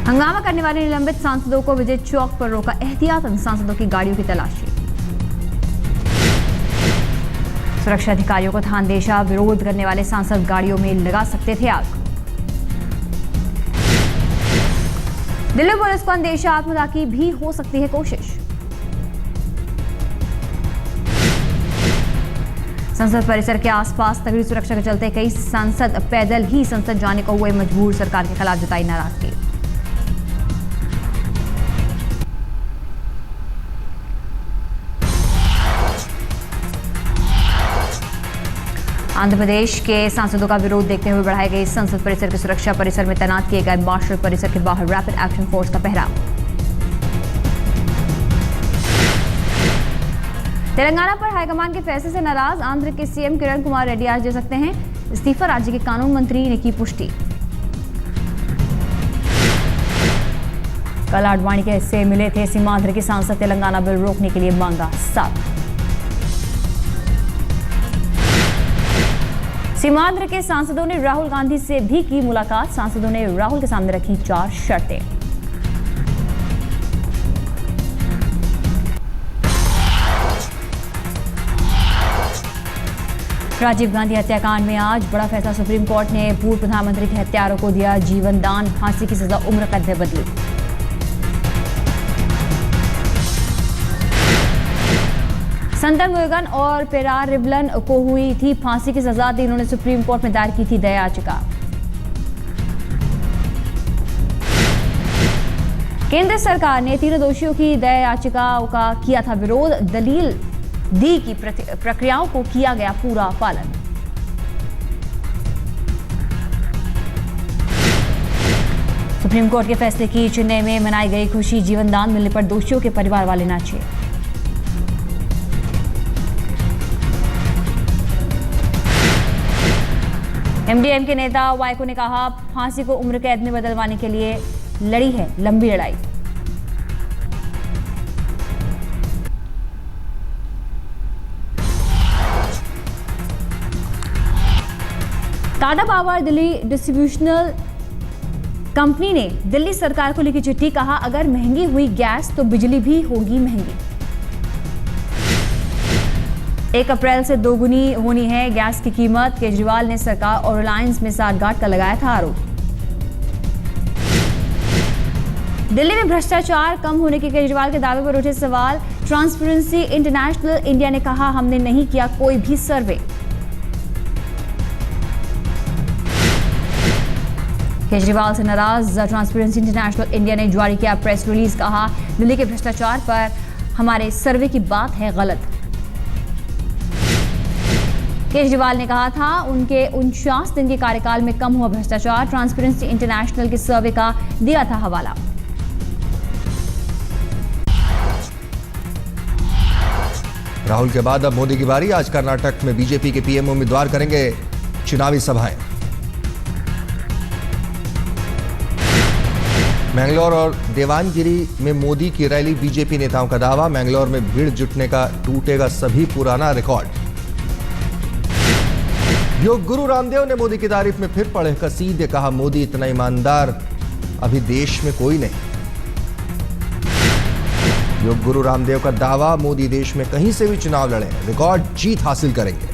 हंगामा करने वाले निलंबित सांसदों को विजय चौक पर रोका, एहतियातन सांसदों की गाड़ियों की तलाशी। सुरक्षा अधिकारियों को था अंदेशा, विरोध करने वाले सांसद गाड़ियों में लगा सकते थे आग। दिल्ली पुलिस को अंदेशा, आत्मदाह की भी हो सकती है कोशिश। संसद परिसर के आसपास तगड़ी सुरक्षा के चलते कई सांसद पैदल ही संसद जाने को हुए मजबूर, सरकार के खिलाफ जताई नाराजगी। आंध्र प्रदेश के सांसदों का विरोध देखते हुए बढ़ाई गई संसद परिसर की सुरक्षा, परिसर में तैनात किए गए मार्शल, परिसर के बाहर रैपिड एक्शन फोर्स का पहरा। तेलंगाना पर हाईकमान के फैसले से नाराज आंध्र के सीएम किरण कुमार रेड्डी आज दे सकते हैं इस्तीफा, राज्य के कानून मंत्री ने की पुष्टि। कल आडवाणी के हिस्से मिले थे सीमांध्र के सांसद, तेलंगाना बिल रोकने के लिए मांगा साथ। सीमांध्र के सांसदों ने राहुल गांधी से भी की मुलाकात, सांसदों ने राहुल के सामने रखी 4 शर्तें। राजीव गांधी हत्याकांड में आज बड़ा फैसला, सुप्रीम कोर्ट ने पूर्व प्रधानमंत्री के हत्यारों को दिया जीवन दान, फांसी की सजा उम्र कैद में बदली। संतन मुरुगन और पेरार रिवलन को हुई थी फांसी की सजा, तीनों ने सुप्रीम कोर्ट में दायर की थी दया याचिका। केंद्र सरकार ने तीनों दोषियों की दया याचिका का किया था विरोध, दलील दी की प्रक्रियाओं को किया गया पूरा पालन। सुप्रीम कोर्ट के फैसले की चेन्नई में मनाई गई खुशी, जीवन दान मिलने पर दोषियों के परिवार वाले नाचे। एमडीएम के नेता वाइको ने कहा फांसी को उम्र कैद में बदलवाने के लिए लड़ी है लंबी लड़ाई। Tata power Delhi distributional company ने दिल्ली सरकार को लिखी चिट्ठी, कहा अगर महंगी हुई गैस तो बिजली भी होगी महंगी। 1 अप्रैल से दोगुनी होनी है गैस की कीमत, केजरीवाल ने सरकार और रिलायंस में साठगांठ का लगाया था आरोप। दिल्ली में भ्रष्टाचार कम होने के केजरीवाल के दावे पर उठे सवाल, ट्रांसपेरेंसी इंटरनेशनल इंडिया ने कहा हमने नहीं किया कोई भी सर्वे। केजरीवाल से नाराज ट्रांसपेरेंसी इंटरनेशनल इंडिया ने जारी किया प्रेस रिलीज, कहा दिल्ली के भ्रष्टाचार पर हमारे सर्वे की बात है गलत। केजरीवाल ने कहा था उनके 49 दिन के कार्यकाल में कम हुआ भ्रष्टाचार, ट्रांसपेरेंसी इंटरनेशनल के सर्वे का दिया था हवाला। राहुल के बाद अब मोदी की बारी, आज कर्नाटक में बीजेपी के पीएम उम्मीदवार करेंगे चुनावी सभाएं। मैंगलोर और देवानगिरी में मोदी की रैली, बीजेपी नेताओं का दावा मैंगलोर में भीड़ जुटने का टूटेगा सभी पुराना रिकॉर्ड। योग गुरु रामदेव ने मोदी की तारीफ में फिर पढ़े कसीदे, कहा मोदी इतना ईमानदार अभी देश में कोई नहीं। योग गुरु रामदेव का दावा, मोदी देश में कहीं से भी चुनाव लड़े रिकॉर्ड जीत हासिल करेंगे।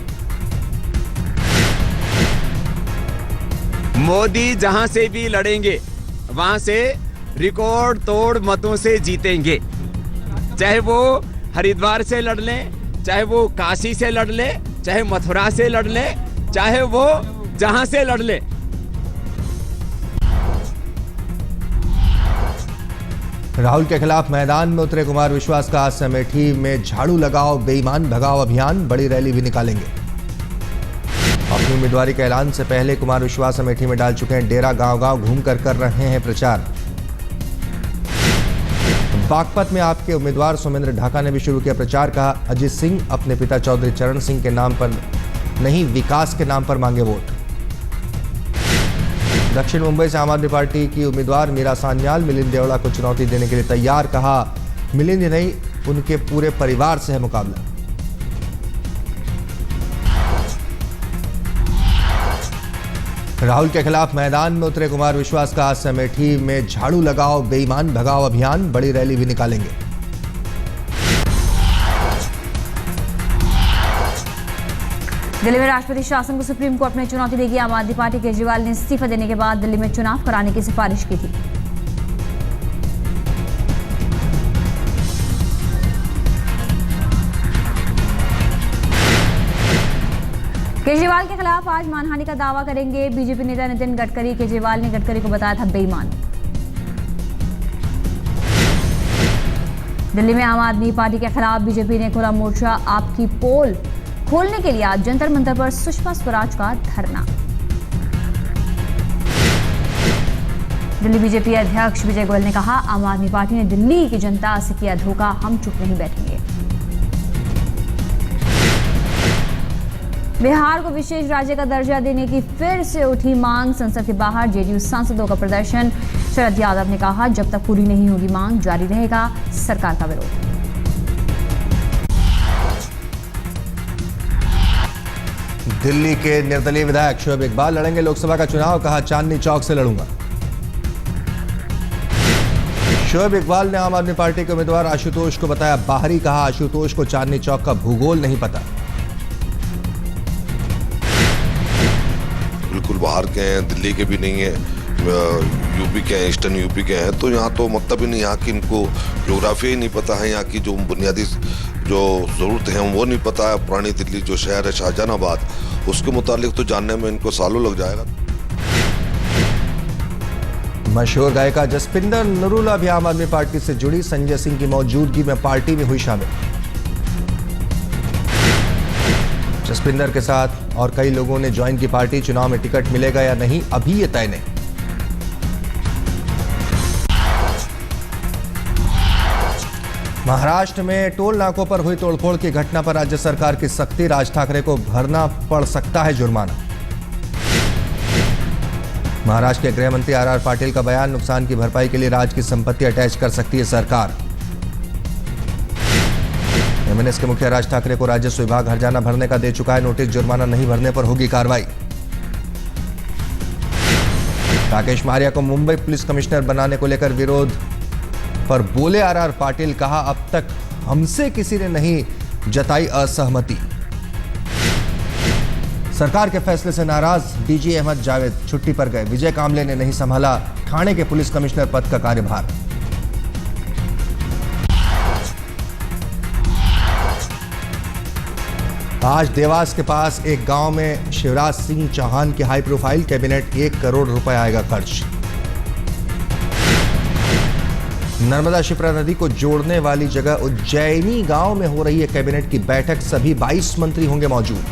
मोदी जहां से भी लड़ेंगे वहां से रिकॉर्ड तोड़ मतों से जीतेंगे, चाहे वो हरिद्वार से लड़ लें, चाहे वो काशी से लड़ ले, चाहे मथुरा से लड़ ले, चाहे वो जहां से लड़ ले। राहुल के खिलाफ मैदान में उतरे कुमार विश्वास का आज अमेठी में झाड़ू लगाओ बेईमान भगाओ अभियान, बड़ी रैली भी निकालेंगे। अपनी उम्मीदवारी के ऐलान से पहले कुमार विश्वास अमेठी में डाल चुके हैं डेरा, गांव-गांव घूमकर कर रहे हैं प्रचार। बागपत में आपके उम्मीदवार सोमेंद्र ढाका ने भी शुरू किया प्रचार, कहा अजीत सिंह अपने पिता चौधरी चरण सिंह के नाम पर नहीं विकास के नाम पर मांगे वोट। दक्षिण मुंबई से आम आदमी पार्टी की उम्मीदवार मीरा सान्याल मिलिंद देवड़ा को चुनौती देने के लिए तैयार, कहा मिलिंद नहीं उनके पूरे परिवार से है मुकाबला। राहुल के खिलाफ मैदान में उतरे कुमार विश्वास का आज से अमेठी में झाड़ू लगाओ बेईमान भगाओ अभियान, बड़ी रैली भी निकालेंगे। दिल्ली में राष्ट्रपति शासन को सुप्रीम कोर्ट में चुनौती देगी आम आदमी पार्टी। केजरीवाल ने इस्तीफा देने के बाद दिल्ली में चुनाव कराने की सिफारिश की थी। केजरीवाल के खिलाफ आज मानहानि का दावा करेंगे बीजेपी नेता नितिन गडकरी। केजरीवाल ने गडकरी को बताया था बेईमान। दिल्ली में आम आदमी पार्टी के खिलाफ बीजेपी ने खुला मोर्चा। आपकी पोल खोलने के लिए आज जंतर मंतर पर सुषमा स्वराज का धरना। दिल्ली बीजेपी अध्यक्ष विजय गोयल ने कहा, आम आदमी पार्टी ने दिल्ली की जनता से किया धोखा, हम चुप नहीं बैठेंगे। बिहार को विशेष राज्य का दर्जा देने की फिर से उठी मांग। संसद के बाहर जेडीयू सांसदों का प्रदर्शन। शरद यादव ने कहा, जब तक पूरी नहीं होगी मांग जारी रहेगा सरकार का विरोध। दिल्ली के निर्दलीय विधायक शोएब इकबाल लड़ेंगे लोकसभा का चुनाव। कहा, चांदनी चौक से लड़ूंगा। शोएब इकबाल ने आम आदमी पार्टी के उम्मीदवार आशुतोष को बताया बाहरी। कहा, आशुतोष को चांदनी चौक का भूगोल नहीं पता। बिल्कुल बाहर के हैं, दिल्ली के भी नहीं है, यूपी के हैं, ईस्टर्न यूपी के हैं, तो यहाँ तो मतलब ही नहीं, यहाँ की इनको ज्योग्राफी ही नहीं पता है, यहाँ की जो बुनियादी जो ज़रूरत है वो नहीं पता है। पुरानी दिल्ली जो शहर है शाहजहानाबाद, उसके मुतालिक तो जानने में इनको सालों लग जाएगा। मशहूर गायिका जसपिंदर नरूला भी आम आदमी पार्टी से जुड़ी। संजय सिंह की मौजूदगी में पार्टी में हुई शामिल। जसपिंदर के साथ और कई लोगों ने ज्वाइन की पार्टी। चुनाव में टिकट मिलेगा या नहीं अभी ये तय नहीं। महाराष्ट्र में टोल नाकों पर हुई तोड़फोड़ की घटना पर राज्य सरकार की सख्ती। राज ठाकरे को भरना पड़ सकता है जुर्माना। महाराष्ट्र के गृह मंत्री आर पाटिल का बयान, नुकसान की भरपाई के लिए राज्य की संपत्ति अटैच कर सकती है सरकार। एमएनएस के मुखिया राज ठाकरे को राजस्व विभाग हर्जाना भरने का दे चुका है नोटिस। जुर्माना नहीं भरने पर होगी कार्रवाई। राकेश मारिया को मुंबई पुलिस कमिश्नर बनाने को लेकर विरोध पर बोले आर पाटिल। कहा, अब तक हमसे किसी ने नहीं जताई असहमति। सरकार के फैसले से नाराज डीजी अहमद जावेद छुट्टी पर गए। विजय कामले ने नहीं संभाला ठाणे के पुलिस कमिश्नर पद का कार्यभार। आज देवास के पास एक गांव में शिवराज सिंह चौहान की हाई प्रोफाइल कैबिनेट। 1 करोड़ रुपए आएगा खर्च। नर्मदा शिप्रा नदी को जोड़ने वाली जगह उज्जैनी गांव में हो रही है कैबिनेट की बैठक। सभी 22 मंत्री होंगे मौजूद।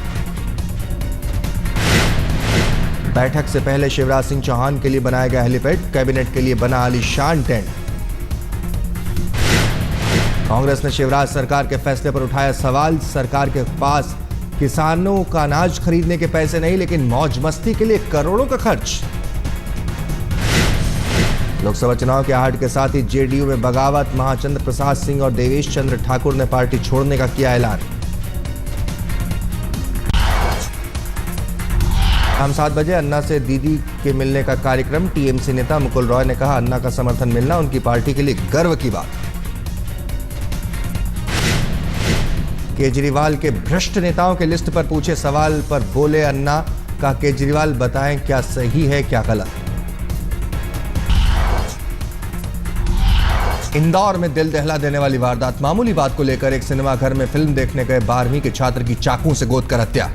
बैठक से पहले शिवराज सिंह चौहान के लिए बनाया गया हेलीपैड। कैबिनेट के लिए बना आलीशान टेंट। कांग्रेस ने शिवराज सरकार के फैसले पर उठाया सवाल। सरकार के पास किसानों का अनाज खरीदने के पैसे नहीं, लेकिन मौज मस्ती के लिए करोड़ों का खर्च। लोकसभा चुनाव के आहट के साथ ही जेडीयू में बगावत। महाचंद्र प्रसाद सिंह और देवेश चंद्र ठाकुर ने पार्टी छोड़ने का किया ऐलान। शाम 7 बजे अन्ना से दीदी के मिलने का कार्यक्रम। टीएमसी नेता मुकुल रॉय ने कहा, अन्ना का समर्थन मिलना उनकी पार्टी के लिए गर्व की बात। केजरीवाल के भ्रष्ट नेताओं के लिस्ट पर पूछे सवाल पर बोले अन्ना। का केजरीवाल बताएं क्या सही है क्या गलत। इंदौर में दिल दहला देने वाली वारदात। मामूली बात को लेकर एक सिनेमा घर में फिल्म देखने गए 12वीं के छात्र की चाकू से गोद कर हत्या।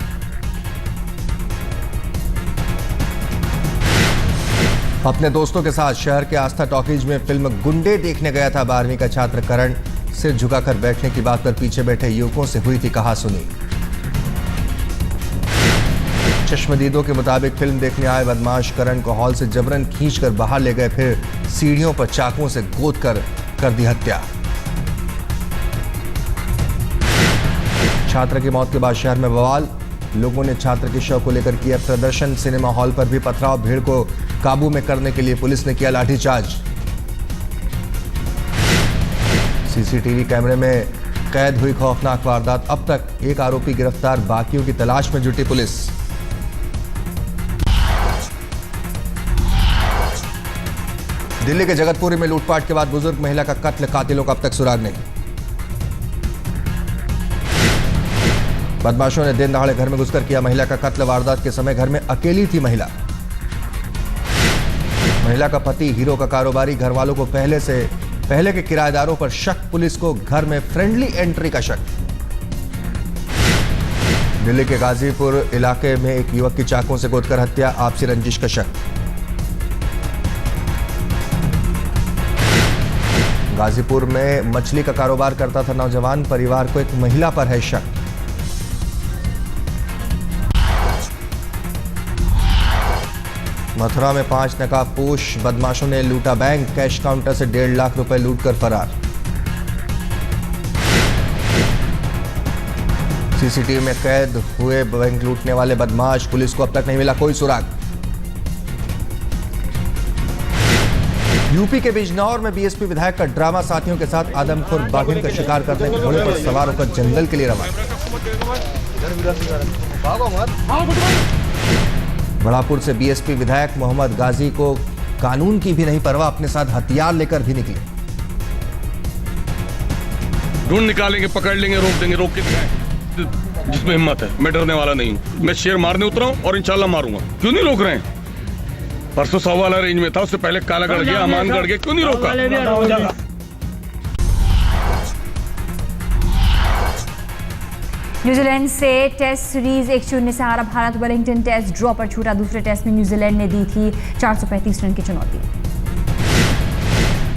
अपने दोस्तों के साथ शहर के आस्था टॉकीज में फिल्म गुंडे देखने गया था 12वीं का छात्र करण। सिर झुकाकर बैठने की बात पर पीछे बैठे युवकों से हुई थी कहा सुनी। चश्मदीदों के मुताबिक फिल्म देखने आए बदमाश करण को हॉल से जबरन खींचकर बाहर ले गए, फिर सीढ़ियों पर चाकुओं से गोद कर दी हत्या। छात्र की मौत के बाद शहर में बवाल। लोगों ने छात्र के शव को लेकर किया प्रदर्शन। सिनेमा हॉल पर भी पथराव। भीड़ को काबू में करने के लिए पुलिस ने किया लाठीचार्ज। सीसीटीवी कैमरे में कैद हुई खौफनाक वारदात। अब तक एक आरोपी गिरफ्तार, बाकियों की तलाश में जुटी पुलिस। दिल्ली के जगतपुरी में लूटपाट के बाद बुजुर्ग महिला का कत्ल, कातिलों का अब तक सुराग नहीं। बदमाशों ने दिन दहाड़े घर में घुसकर किया महिला का कत्ल। वारदात के समय घर में अकेली थी महिला। महिला का पति हीरो का कारोबारी, घर वालों को पहले के किराएदारों पर शक, पुलिस को घर में फ्रेंडली एंट्री का शक। दिल्ली के गाजीपुर इलाके में एक युवक की चाकुओं से गोदकर हत्या, आपसी रंजिश का शक। गाजीपुर में मछली का कारोबार करता था नौजवान, परिवार को एक महिला पर है शक। मथुरा में 5 नकाबपोश बदमाशों ने लूटा बैंक, कैश काउंटर से 1.5 लाख रुपए लूटकर फरार। सीसीटीवी में कैद हुए बैंक लूटने वाले बदमाश, पुलिस को अब तक नहीं मिला कोई सुराग। यूपी के बिजनौर में बीएसपी विधायक का ड्रामा, साथियों के साथ आदमखोर बाघिन का शिकार करने के घोड़े पर सवार होकर जंगल के लिए रवाना। बड़ापुर से बीएसपी विधायक मोहम्मद गाजी को कानून की भी नहीं परवाह, अपने साथ हथियार लेकर भी निकले। ढूंढ निकालेंगे, पकड़ लेंगे, रोक देंगे, रोक के दिखाएं। जिसमें हिम्मत है, मैं डरने वाला नहीं हूं। मैं शेर मारने उतरा हूं और इंशाल्लाह मारूंगा। क्यों नहीं रोक रहे हैं? परसों 1.25 वाला रेंज में था, उससे पहले कालागढ़ गया, अमानगढ़ गया, क्यों नहीं रोका? न्यूजीलैंड से टेस्ट सीरीज 1-0 से हारा भारत। वेलिंगटन टेस्ट ड्रॉ पर छूटा। दूसरे टेस्ट में न्यूजीलैंड ने दी थी 435 रन की चुनौती।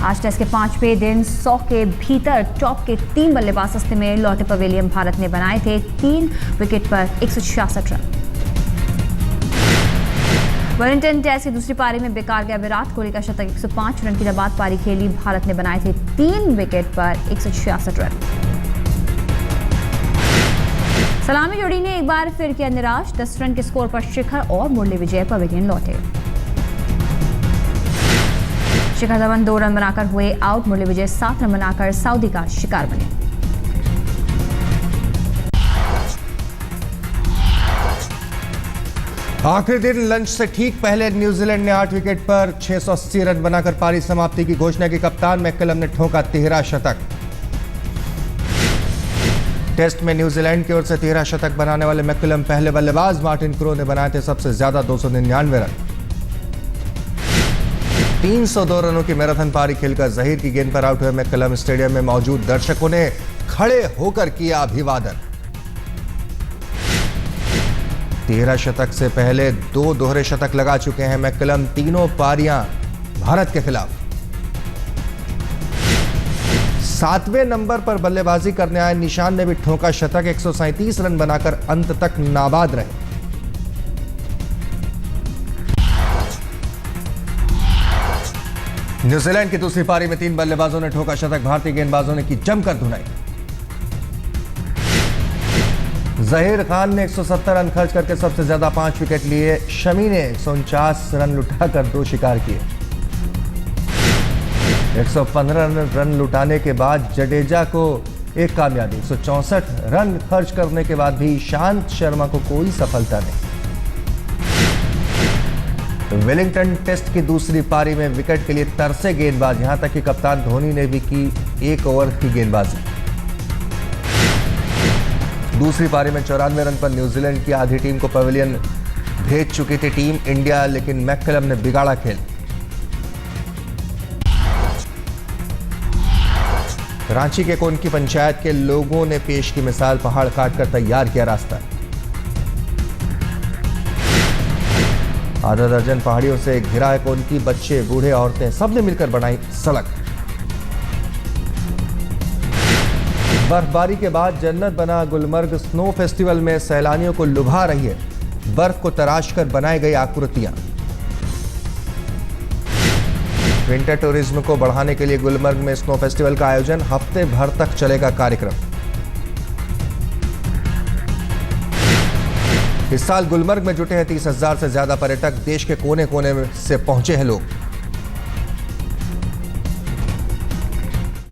आज टेस्ट के 5वें दिन 100 के भीतर टॉप के 3 बल्लेबाज सस्ते में लौटे पवेलियन भारत ने बनाए थे 3 विकेट पर 166 रन। वेलिंगटन टेस्ट की दूसरी पारी में बेकार गया विराट कोहली का शतक। 105 रन की बाद पारी खेली। भारत ने बनाए थे 3 विकेट पर 166 रन। सलामी जोड़ी ने एक बार फिर किया निराश। 10 रन के स्कोर पर शिखर और मुरली विजय पवेलियन लौटे। शिखर धवन 2 रन बनाकर हुए आउट। मुरली विजय 7 रन बनाकर सऊदी का शिकार बने। आखिरी दिन लंच से ठीक पहले न्यूजीलैंड ने 8 विकेट पर 680 रन बनाकर पारी समाप्ति की घोषणा की। कप्तान मैकलम ने ठोका 13 शतक। टेस्ट में न्यूजीलैंड की ओर से 13 शतक बनाने वाले मैकलम पहले बल्लेबाज। मार्टिन क्रो ने बनाए थे सबसे ज्यादा 299 रन। 302 रनों की मैराथन पारी खेलकर जहीर की गेंद पर आउट हुए मैकलम। स्टेडियम में मौजूद दर्शकों ने खड़े होकर किया अभिवादन। 13 शतक से पहले 2 दोहरे शतक लगा चुके हैं मैकलम। तीनों पारियां भारत के खिलाफ। 7वें नंबर पर बल्लेबाजी करने आए निशान ने भी ठोका शतक। 137 रन बनाकर अंत तक नाबाद रहे। न्यूजीलैंड की दूसरी पारी में 3 बल्लेबाजों ने ठोका शतक। भारतीय गेंदबाजों ने की जमकर धुनाई। जहीर खान ने 170 रन खर्च करके सबसे ज्यादा 5 विकेट लिए। शमी ने 149 रन लुटाकर 2 शिकार किए। 115 रन लुटाने के बाद जडेजा को एक कामयाबी। 164 रन खर्च करने के बाद भी ईशांत शर्मा को कोई सफलता नहीं। वेलिंगटन टेस्ट की दूसरी पारी में विकेट के लिए तरसे गेंदबाज। यहां तक कि कप्तान धोनी ने भी की 1 ओवर की गेंदबाजी। दूसरी पारी में 94 रन पर न्यूजीलैंड की आधी टीम को पवेलियन भेज चुकी थी टीम इंडिया, लेकिन मैकलम ने बिगाड़ा खेल। रांची के कोनकी पंचायत के लोगों ने पेश की मिसाल। पहाड़ काटकर तैयार किया रास्ता। आधा दर्जन पहाड़ियों से घिरा है कोनकी। बच्चे, बूढ़े, औरतें सबने मिलकर बनाई सड़क। बर्फबारी के बाद जन्नत बना गुलमर्ग। स्नो फेस्टिवल में सैलानियों को लुभा रही है बर्फ को तराशकर बनाई गई आकृतियां। विंटर टूरिज्म को बढ़ाने के लिए गुलमर्ग में स्नो फेस्टिवल का आयोजन। हफ्ते भर तक चलेगा कार्यक्रम। इस साल गुलमर्ग में जुटे हैं 30,000 से ज्यादा पर्यटक। देश के कोने कोने से पहुंचे हैं लोग।